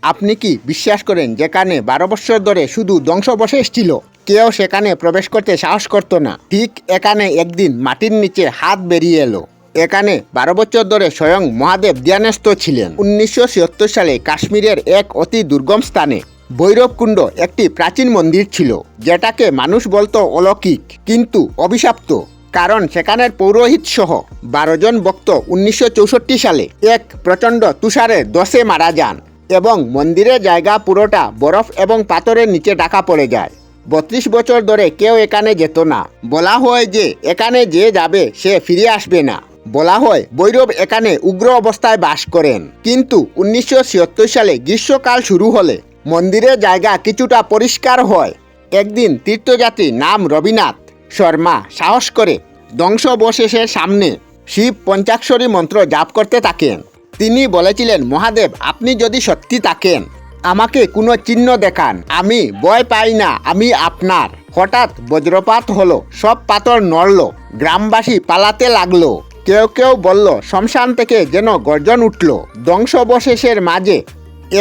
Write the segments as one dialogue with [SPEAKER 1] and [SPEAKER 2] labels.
[SPEAKER 1] আপনি কি বিশ্বাস করেন যেখানে 12 বছর ধরে শুধু ধ্বংসাবশেষ ছিল, কেউ সেখানে প্রবেশ করতে সাহস করতো না? ঠিক এখানে একদিন মাটির নিচে হাত বেরিয়ে এলো। এখানে 12 বছর ধরে স্বয়ং মহাদেব ধ্যানস্থ ছিলেন। 1976 সালে কাশ্মীরের এক অতি দুর্গম স্থানে ভৈরবকুণ্ড একটি প্রাচীন মন্দির ছিল, যেটাকে মানুষ বলতো অলৌকিক কিন্তু অভিশপ্ত। কারণ সেখানের পৌরোহিত সহ 12 জন ভক্ত 1964 সালে এক প্রচণ্ড তুষারের দোষে মারা যান এবং মন্দিরের জায়গা পুরোটা বরফ এবং পাথরের নিচে ঢাকা পড়ে যায়। 32 বছর ধরে কেউ এখানে যেত না। বলা হয় যে এখানে যে যাবে সে ফিরে আসবে না। বলা হয় ভৈরব এখানে উগ্র অবস্থায় বাস করেন। কিন্তু 1976 সালে গ্রীষ্মকাল শুরু হলে মন্দিরের জায়গা কিছুটা পরিষ্কার হয়। একদিন তীর্থযাত্রী নাম রবিনাথ শর্মা সাহস করে ধ্বংসাবশেষের সামনে শিব পঞ্চাক্ষরী মন্ত্র জাপ করতে থাকেন। তিনি বলেছিলেন, মহাদেব, আপনি যদি সত্যি থাকেন আমাকে কোনো চিহ্ন দেখান, আমি ভয় পাই না, আমি আপনার। হঠাৎ বজ্রপাত হলো, সব পাথর নড়ল, গ্রামবাসী পালাতে লাগলো। কেউ কেউ বলল শ্মশান থেকে যেন গর্জন উঠল। ধ্বংসাবশেষের মাঝে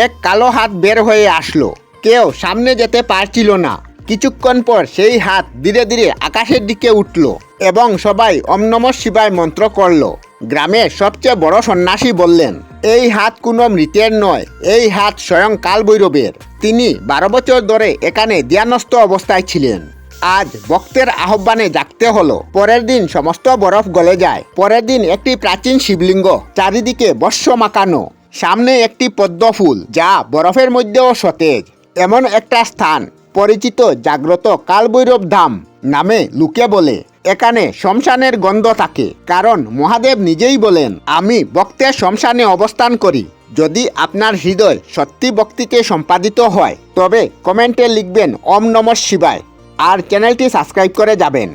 [SPEAKER 1] এক কালো হাত বের হয়ে আসলো। কেউ সামনে যেতে পারছিল না। কিছুক্ষণ পর সেই হাত ধীরে ধীরে আকাশের দিকে উঠল এবং সবাই ওম নমঃ শিবায় মন্ত্র করল। গ্রামের সবচেয়ে বড় সন্ন্যাসী বললেন, এই হাত কোনো মৃতের নয়, এই হাত স্বয়ং কালভৈরবের। তিনি 12 বছর ধরে এখানে ধ্যানস্থ অবস্থায় ছিলেন। আজ ভক্তের আহ্বানে জাগতে হলো। পরের দিন সমস্ত বরফ গলে যায়। পরের দিন একটি প্রাচীন শিবলিঙ্গ, চারিদিকে বর্ষ মাখানো, সামনে একটি পদ্ম ফুল যা বরফের মধ্যেও সতেজ। এমন একটা স্থান পরিচিত জাগ্রত কালভৈরব ধাম নামে লোকে বলে। এখানে শ্মশানের গন্ধ থাকে, কারণ মহাদেব নিজেই বলেন, আমি ভক্তের শ্মশানে অবস্থান করি। যদি আপনার হৃদয় সত্যি ভক্তিতে সম্পাদিত হয় তবে কমেন্টে লিখবেন ওম নমঃ শিবায় আর চ্যানেলটি সাবস্ক্রাইব করে যাবেন।